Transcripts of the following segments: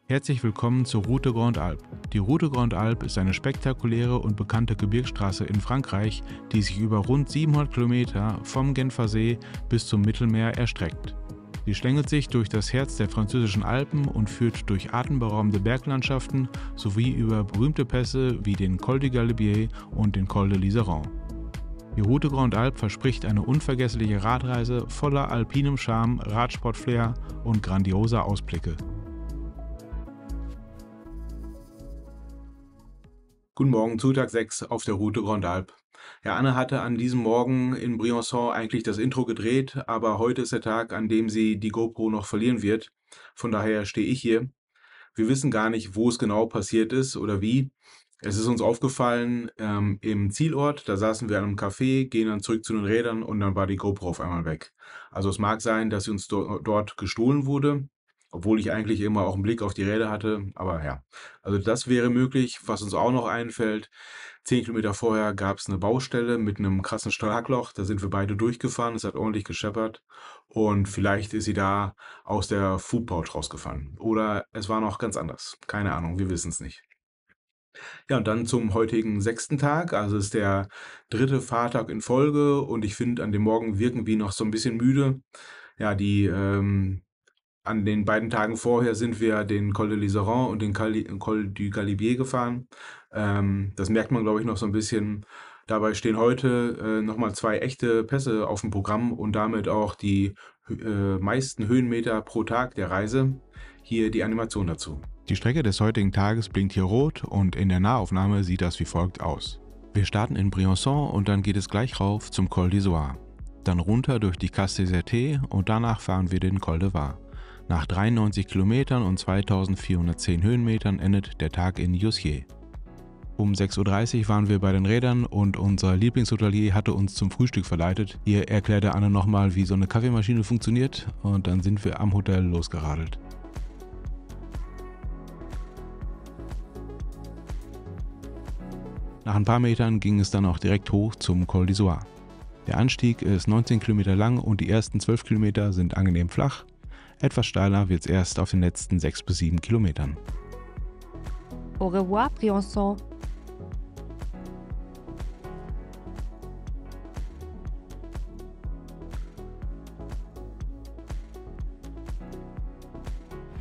Herzlich willkommen zur Route Grande Alpe. Die Route Grande Alpe ist eine spektakuläre und bekannte Gebirgsstraße in Frankreich, die sich über rund 700 Kilometer vom Genfersee bis zum Mittelmeer erstreckt. Sie schlängelt sich durch das Herz der französischen Alpen und führt durch atemberaubende Berglandschaften sowie über berühmte Pässe wie den Col du Galibier und den Col de l'Iseran. Die Route Grande Alpe verspricht eine unvergessliche Radreise voller alpinem Charme, Radsport-Flair und grandioser Ausblicke. Guten Morgen zu Tag 6 auf der Route Grande Alpe. Ja, Anne hatte an diesem Morgen in Briançon eigentlich das Intro gedreht, aber heute ist der Tag, an dem sie die GoPro noch verlieren wird. Von daher stehe ich hier. Wir wissen gar nicht, wo es genau passiert ist oder wie. Es ist uns aufgefallen im Zielort, da saßen wir an einem Café, gehen dann zurück zu den Rädern und dann war die GoPro auf einmal weg. Also es mag sein, dass sie uns dort gestohlen wurde, obwohl ich eigentlich immer auch einen Blick auf die Räder hatte, aber ja. Also das wäre möglich. Was uns auch noch einfällt, 10 Kilometer vorher gab es eine Baustelle mit einem krassen Schlagloch, da sind wir beide durchgefahren, es hat ordentlich gescheppert und vielleicht ist sie da aus der Foodpouch rausgefallen. Oder es war noch ganz anders, keine Ahnung, wir wissen es nicht. Ja, und dann zum heutigen 6. Tag, also es ist der 3. Fahrtag in Folge und ich finde, an dem Morgen wirken wir noch so ein bisschen müde. Ja, an den beiden Tagen vorher sind wir den Col de l'Iseran und den Col du Galibier gefahren. Das merkt man, glaube ich, noch so ein bisschen. Dabei stehen heute nochmal 2 echte Pässe auf dem Programm und damit auch die meisten Höhenmeter pro Tag der Reise. Hier die Animation dazu. Die Strecke des heutigen Tages blinkt hier rot und in der Nahaufnahme sieht das wie folgt aus. Wir starten in Briançon und dann geht es gleich rauf zum Col d'Izoard. Dann runter durch die Casse des Hertés und danach fahren wir den Col de Var. Nach 93 Kilometern und 2410 Höhenmetern endet der Tag in Jussier. Um 6:30 Uhr waren wir bei den Rädern und unser Lieblingshotelier hatte uns zum Frühstück verleitet. Hier erklärte Anne nochmal, wie so eine Kaffeemaschine funktioniert und dann sind wir am Hotel losgeradelt. Nach ein paar Metern ging es dann auch direkt hoch zum Col d'Izoard. Der Anstieg ist 19 Kilometer lang und die ersten 12 Kilometer sind angenehm flach. Etwas steiler wird es erst auf den letzten 6 bis 7 Kilometern. Au revoir, Briançon.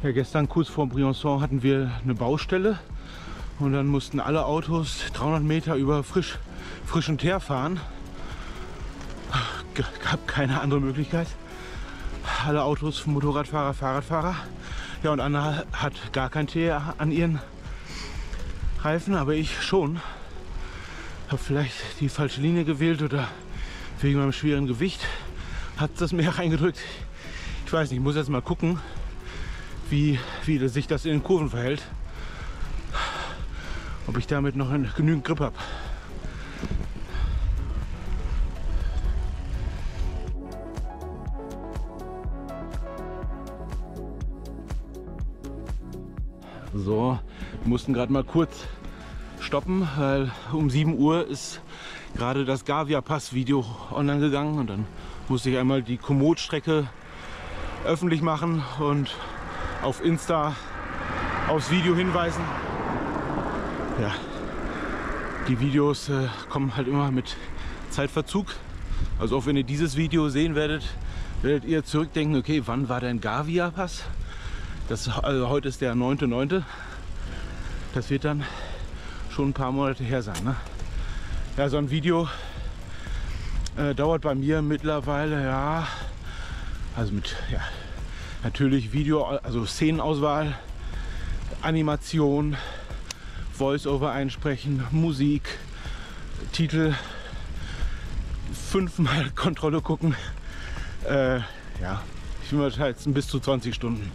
Ja, gestern kurz vor Briançon hatten wir eine Baustelle und dann mussten alle Autos 300 Meter über frischen Teer fahren. Gab keine andere Möglichkeit. Alle Autos, Motorradfahrer, Fahrradfahrer. Ja, und Anna hat gar kein Teer an ihren Reifen, aber ich schon. Habe vielleicht die falsche Linie gewählt oder wegen meinem schweren Gewicht hat das mehr reingedrückt. Ich weiß nicht, ich muss jetzt mal gucken, wie sich das in den Kurven verhält. Ob ich damit noch genügend Grip habe. So, wir mussten gerade mal kurz stoppen, weil um 7 Uhr ist gerade das Gavia-Pass-Video online gegangen und dann musste ich einmal die Komoot-Strecke öffentlich machen und auf Insta aufs Video hinweisen. Ja, die Videos kommen halt immer mit Zeitverzug. Also auch wenn ihr dieses Video sehen werdet ihr zurückdenken, okay, wann war denn Gavia-Pass? Also heute ist der 9.9. Das wird dann schon ein paar Monate her sein. Ne? Ja, so ein Video dauert bei mir mittlerweile, ja, also mit, ja, natürlich Video, also Szenenauswahl, Animation, Voice-Over einsprechen, Musik, Titel, 5-mal Kontrolle gucken. Ja, ich will mal schätzen bis zu 20 Stunden.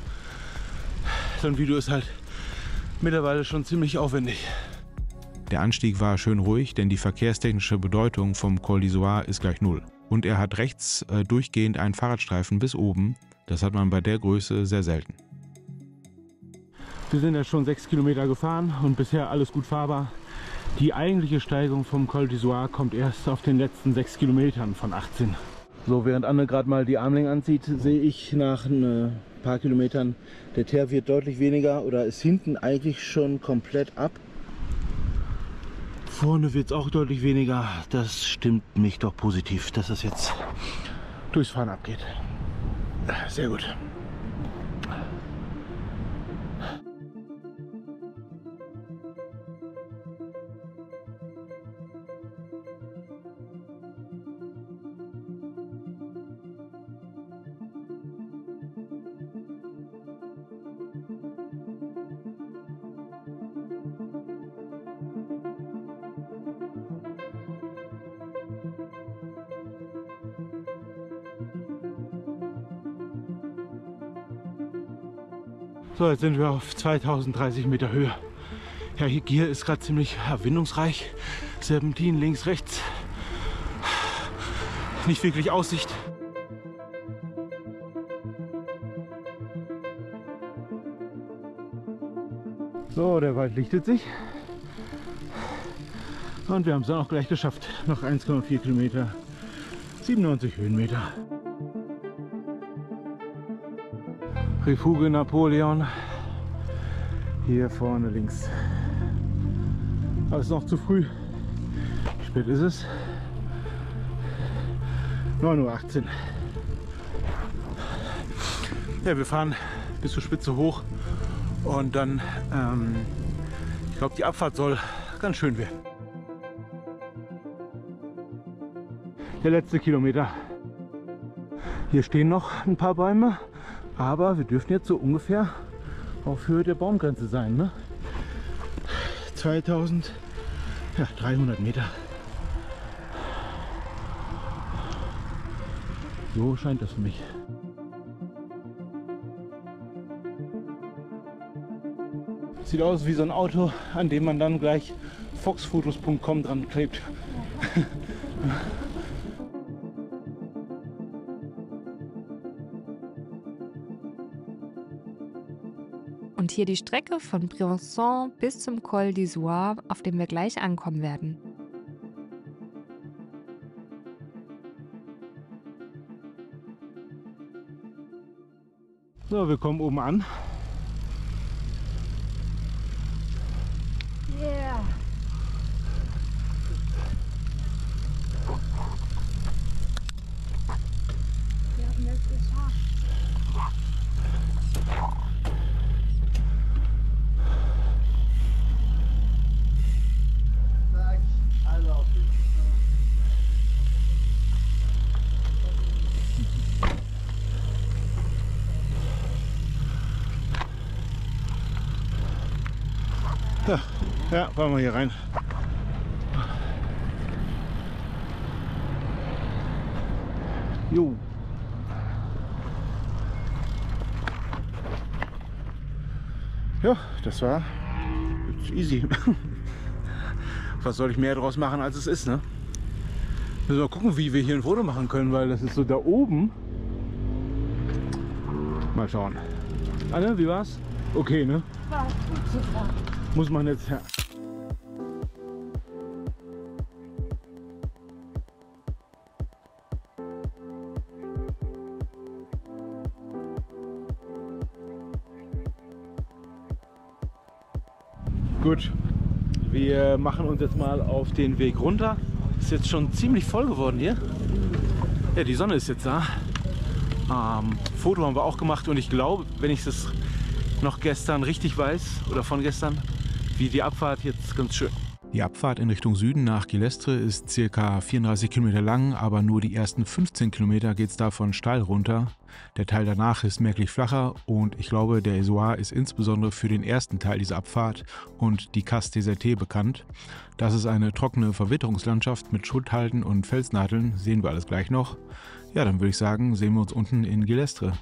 So ein Video ist halt mittlerweile schon ziemlich aufwendig. Der Anstieg war schön ruhig, denn die verkehrstechnische Bedeutung vom Col d'Izoard ist gleich 0. Und er hat rechts durchgehend einen Fahrradstreifen bis oben. Das hat man bei der Größe sehr selten. Wir sind ja schon 6 Kilometer gefahren und bisher alles gut fahrbar. Die eigentliche Steigung vom Col d'Izoard kommt erst auf den letzten 6 Kilometern von 18. So, während Anne gerade mal die Armlänge anzieht, sehe ich nach ein paar Kilometern, der Teer wird deutlich weniger oder ist hinten eigentlich schon komplett ab. Vorne wird es auch deutlich weniger. Das stimmt mich doch positiv, dass es jetzt durchs Fahren abgeht. Sehr gut. So, jetzt sind wir auf 2030 Meter Höhe. Ja, hier ist gerade ziemlich windungsreich. Serpentin links, rechts. Nicht wirklich Aussicht. So, der Wald lichtet sich. Und wir haben es dann auch gleich geschafft. Noch 1,4 Kilometer, 97 Höhenmeter. Refuge Napoleon. Hier vorne links. Aber es ist noch zu früh. Wie spät ist es? 9:18 Uhr. Ja, wir fahren bis zur Spitze hoch und dann, ich glaube, die Abfahrt soll ganz schön werden. Der letzte Kilometer. Hier stehen noch ein paar Bäume, aber wir dürften jetzt so ungefähr auf Höhe der Baumgrenze sein. Ne? 2300 Meter. So scheint das für mich. Sieht aus wie so ein Auto, an dem man dann gleich foxfotos.com dran klebt. Und hier die Strecke von Briançon bis zum Col d'Izoard, auf dem wir gleich ankommen werden. So, wir kommen oben an. Yeah. Wir haben es geschafft. Ja, fahren wir hier rein. Jo. Ja, das war jetzt easy. Was soll ich mehr draus machen, als es ist, ne? Müssen wir mal gucken, wie wir hier ein Foto machen können, weil das ist so da oben. Mal schauen. Anne, wie war's? Okay, ne? War gut zu fahren. Muss man jetzt... Ja. Gut, wir machen uns jetzt mal auf den Weg runter. Ist jetzt schon ziemlich voll geworden hier. Ja, die Sonne ist jetzt da. Foto haben wir auch gemacht und ich glaube, wenn ich es noch gestern richtig weiß oder von gestern, wie die Abfahrt jetzt ganz schön. Die Abfahrt in Richtung Süden nach Guillestre ist ca. 34 Kilometer lang, aber nur die ersten 15 Kilometer geht es davon steil runter. Der Teil danach ist merklich flacher und ich glaube, der Izoard ist insbesondere für den ersten Teil dieser Abfahrt und die Casse des Erte bekannt. Das ist eine trockene Verwitterungslandschaft mit Schutthalden und Felsnadeln, sehen wir alles gleich noch. Ja, dann würde ich sagen, sehen wir uns unten in Guillestre.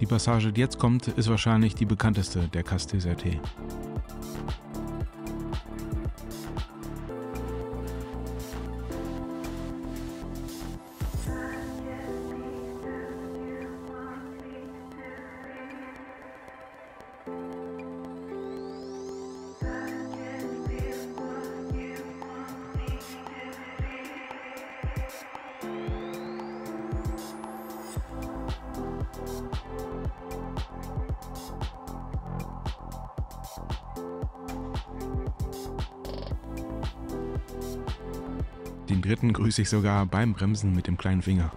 Die Passage, die jetzt kommt, ist wahrscheinlich die bekannteste der Castes Désertés. Den dritten grüße ich sogar beim Bremsen mit dem kleinen Finger.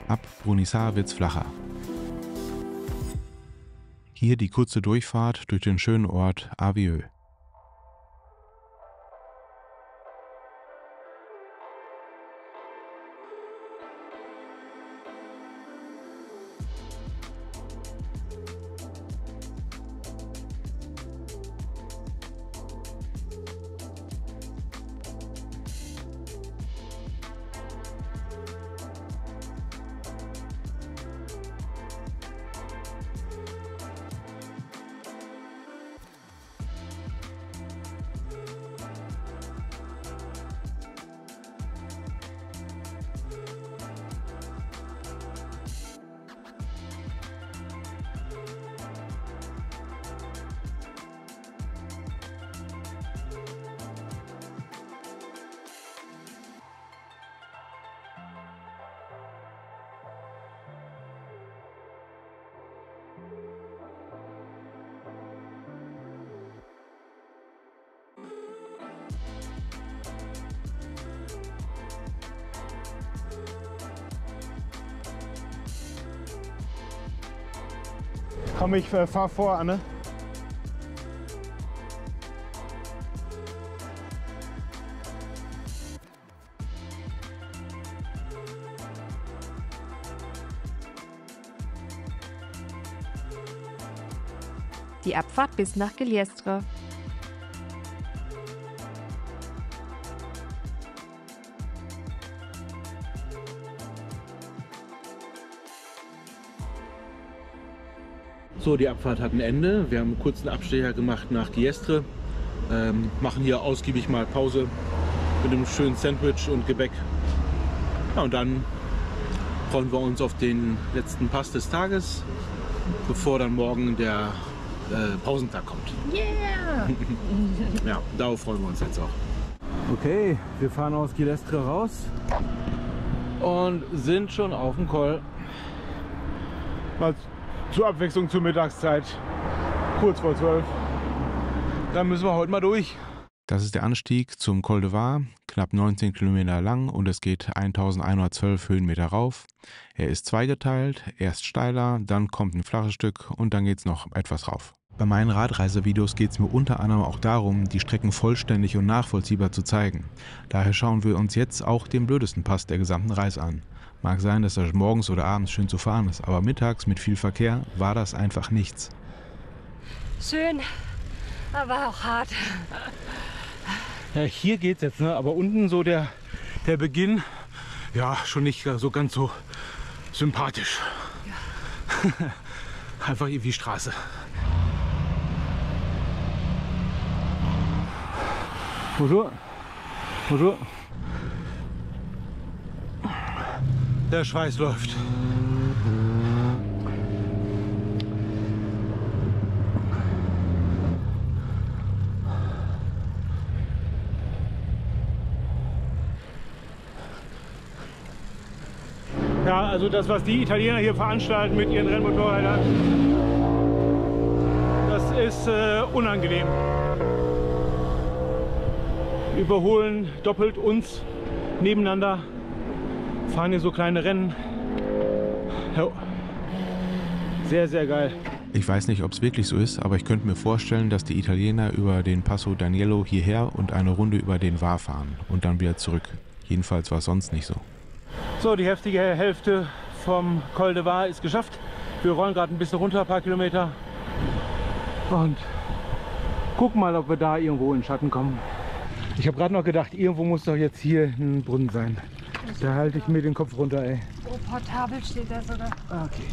Ab Brunissart wird's flacher. Hier die kurze Durchfahrt durch den schönen Ort Avieux. Komm, ich fahr vor, Anne. Die Abfahrt bis nach Giliestre. So, die Abfahrt hat ein Ende. Wir haben einen kurzen Abstecher gemacht nach Giliestre. Machen hier ausgiebig mal Pause mit einem schönen Sandwich und Gebäck. Ja, und dann freuen wir uns auf den letzten Pass des Tages, bevor dann morgen der Pausentag kommt. Yeah! Ja, darauf freuen wir uns jetzt auch. Okay, wir fahren aus Giliestre raus und sind schon auf dem Col. Mal zur Abwechslung zur Mittagszeit, kurz vor 12. Dann müssen wir heute mal durch. Das ist der Anstieg zum Col de Var, knapp 19 Kilometer lang und es geht 1112 Höhenmeter rauf. Er ist zweigeteilt, erst steiler, dann kommt ein flaches Stück und dann geht es noch etwas rauf. Bei meinen Radreisevideos geht es mir unter anderem auch darum, die Strecken vollständig und nachvollziehbar zu zeigen. Daher schauen wir uns jetzt auch den blödesten Pass der gesamten Reise an. Mag sein, dass das morgens oder abends schön zu fahren ist, aber mittags mit viel Verkehr war das einfach nichts. Schön, aber auch hart. Ja, hier geht's jetzt, ne? Aber unten so der Beginn, ja, schon nicht so ganz so sympathisch. Ja. Einfach irgendwie Straße. Bonjour. Bonjour. Der Schweiß läuft. Ja, also das, was die Italiener hier veranstalten mit ihren Rennmotorrädern, das ist unangenehm. Überholen doppelt uns nebeneinander, fahren hier so kleine Rennen Jo. Sehr, sehr geil. Ich weiß nicht, ob es wirklich so ist, aber ich könnte mir vorstellen, dass die Italiener über den Passo d'Aniello hierher und eine Runde über den Var fahren und dann wieder zurück. Jedenfalls war es sonst nicht so. So, die heftige Hälfte vom Col de Var ist geschafft. Wir rollen gerade ein bisschen runter, ein paar Kilometer. Und gucken mal, ob wir da irgendwo in den Schatten kommen. Ich habe gerade noch gedacht, irgendwo muss doch jetzt hier ein Brunnen sein. Da halte ich mir den Kopf runter, ey. Oh, portabel steht da sogar. Okay.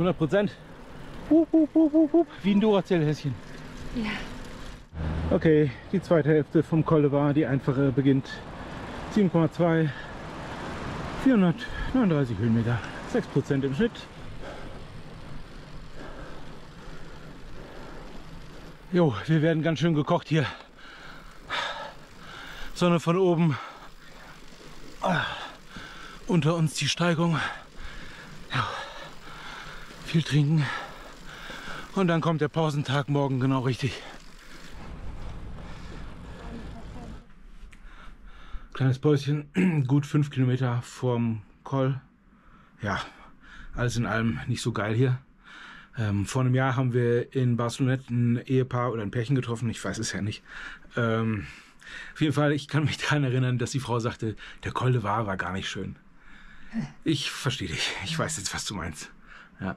%. Wie ein Duracell-Häschen. Ja. Okay, die zweite Hälfte vom Col de Var, die einfache, beginnt 7,2, 439 Höhenmeter, 6% im Schnitt. Jo, wir werden ganz schön gekocht hier. Sonne von oben. Unter uns die Steigung. Ja. Viel trinken. Und dann kommt der Pausentag morgen genau richtig. Kleines Päuschen, gut 5 Kilometer vorm Col. Ja, alles in allem nicht so geil hier. Vor einem Jahr haben wir in Barcelonette ein Ehepaar oder ein Pärchen getroffen, ich weiß es ja nicht. Auf jeden Fall, ich kann mich daran erinnern, dass die Frau sagte, der Col de Var war gar nicht schön. Ich verstehe dich, ich weiß jetzt, was du meinst. Ja.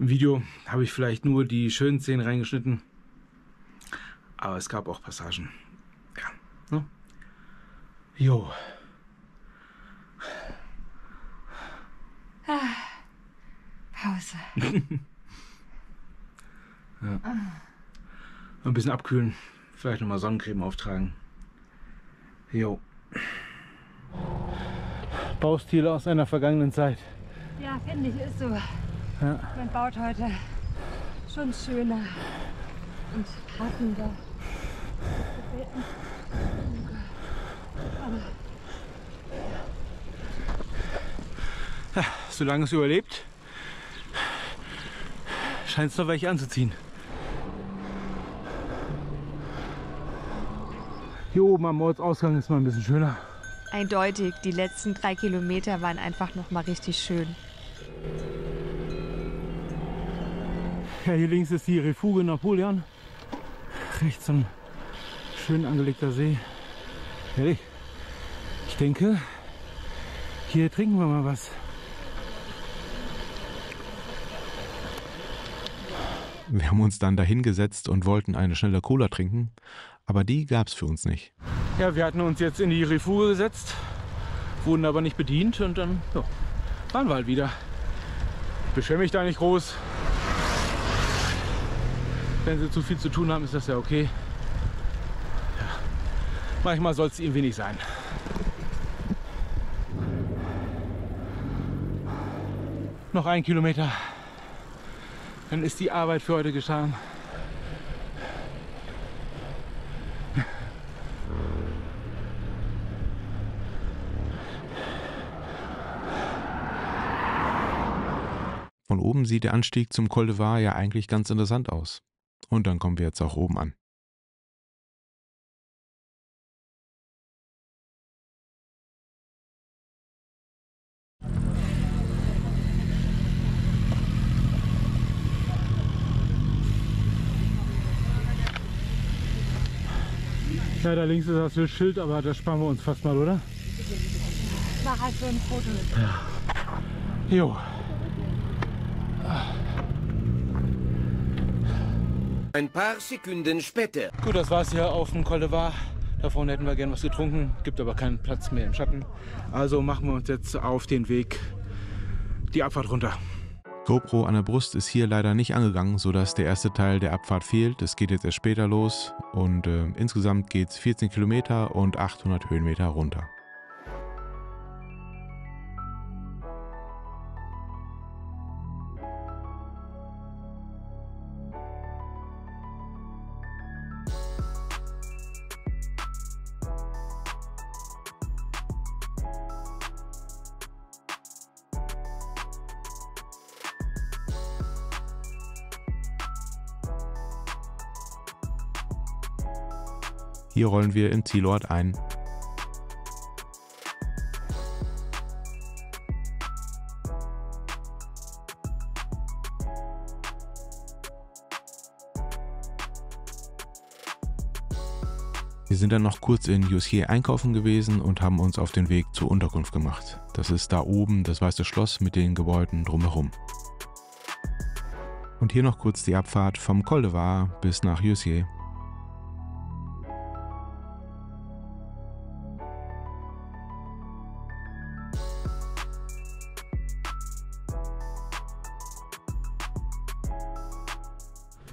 Im Video habe ich vielleicht nur die schönen Szenen reingeschnitten, aber es gab auch Passagen. Ja. Ne? Jo. Pause. Ja. Ein bisschen abkühlen, vielleicht nochmal Sonnencreme auftragen. Jo. Baustil aus einer vergangenen Zeit. Ja, finde ich, ist so. Ja. Man baut heute schon schöner und passender. Ja, solange es überlebt, scheint es noch welche anzuziehen. Hier oben am Ortsausgang ist mal ein bisschen schöner. Eindeutig, die letzten 3 Kilometer waren einfach noch mal richtig schön. Ja, hier links ist die Refuge Napoleon. Rechts so ein schön angelegter See. Herrlich. Ich denke, hier trinken wir mal was. Wir haben uns dann dahingesetzt und wollten eine schnelle Cola trinken, aber die gab es für uns nicht. Ja, wir hatten uns jetzt in die Refuge gesetzt, wurden aber nicht bedient und dann ja, waren wir halt wieder. Ich beschwere mich da nicht groß. Wenn sie zu viel zu tun haben, ist das ja okay. Ja. Manchmal soll es irgendwie nicht sein. Noch 1 Kilometer. Dann ist die Arbeit für heute getan. Von oben sieht der Anstieg zum Col de Var ja eigentlich ganz interessant aus. Und dann kommen wir jetzt auch oben an. Ja, da links ist das Schild, aber das sparen wir uns fast mal, oder? Ich mache halt so ein Foto. Jo. Ein paar Sekunden später. Gut, das war's hier auf dem Col de Var. Da vorne hätten wir gern was getrunken, gibt aber keinen Platz mehr im Schatten. Also machen wir uns jetzt auf den Weg die Abfahrt runter. GoPro an der Brust ist hier leider nicht angegangen, sodass der erste Teil der Abfahrt fehlt. Es geht jetzt erst später los und insgesamt geht es 14 Kilometer und 800 Höhenmeter runter. Hier rollen wir im Zielort ein. Wir sind dann noch kurz in Jussieu einkaufen gewesen und haben uns auf den Weg zur Unterkunft gemacht. Das ist da oben das Weiße Schloss mit den Gebäuden drumherum. Und hier noch kurz die Abfahrt vom Col de Var bis nach Jussieu.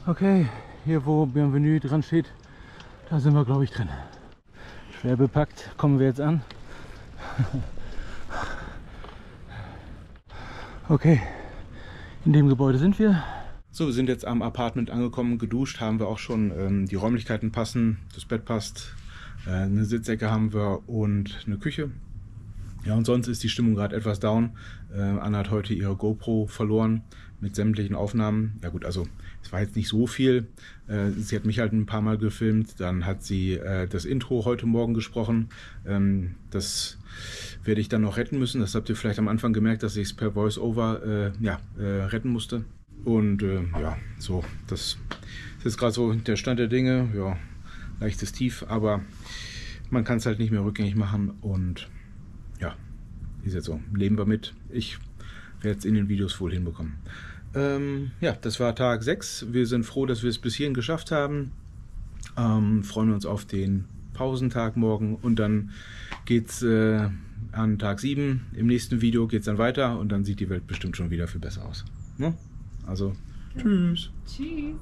Okay, hier wo Bienvenue dran steht, da sind wir, glaube ich, drin. Schwer bepackt, kommen wir jetzt an. Okay, in dem Gebäude sind wir. So, wir sind jetzt am Apartment angekommen, geduscht haben wir auch schon, die Räumlichkeiten passen, das Bett passt, eine Sitzecke haben wir und eine Küche. Ja, und sonst ist die Stimmung gerade etwas down. Anna hat heute ihre GoPro verloren mit sämtlichen Aufnahmen. Ja gut, also es war jetzt nicht so viel. Sie hat mich halt ein paar Mal gefilmt. Dann hat sie das Intro heute Morgen gesprochen. Das werde ich dann noch retten müssen. Das habt ihr vielleicht am Anfang gemerkt, dass ich es per Voice-Over retten musste. Und ja, so, das ist jetzt gerade so der Stand der Dinge. Ja, leichtes Tief, aber man kann es halt nicht mehr rückgängig machen und ja, ist jetzt so. Leben wir mit. Ich werde es in den Videos wohl hinbekommen. Ja, das war Tag 6. Wir sind froh, dass wir es bis hierhin geschafft haben. Freuen uns auf den Pausentag morgen und dann geht's an Tag 7. Im nächsten Video geht es dann weiter und dann sieht die Welt bestimmt schon wieder viel besser aus. Ne? Also, tschüss. Tschüss.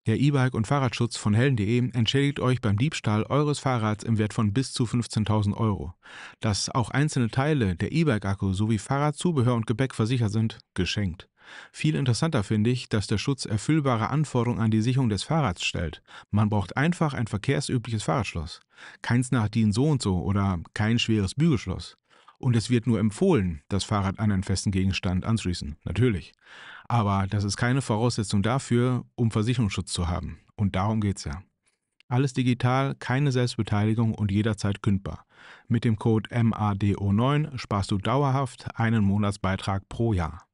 Der E-Bike- und Fahrradschutz von Helden.de entschädigt euch beim Diebstahl eures Fahrrads im Wert von bis zu 15.000 €. Dass auch einzelne Teile, der E-Bike-Akku sowie Fahrradzubehör und Gepäck versichert sind, geschenkt. Viel interessanter finde ich, dass der Schutz erfüllbare Anforderungen an die Sicherung des Fahrrads stellt. Man braucht einfach ein verkehrsübliches Fahrradschloss. Keins nach DIN so und so oder kein schweres Bügelschloss. Und es wird nur empfohlen, das Fahrrad an einen festen Gegenstand anzuschließen. Natürlich. Aber das ist keine Voraussetzung dafür, um Versicherungsschutz zu haben. Und darum geht's ja. Alles digital, keine Selbstbeteiligung und jederzeit kündbar. Mit dem Code MADO9 sparst du dauerhaft einen Monatsbeitrag pro Jahr.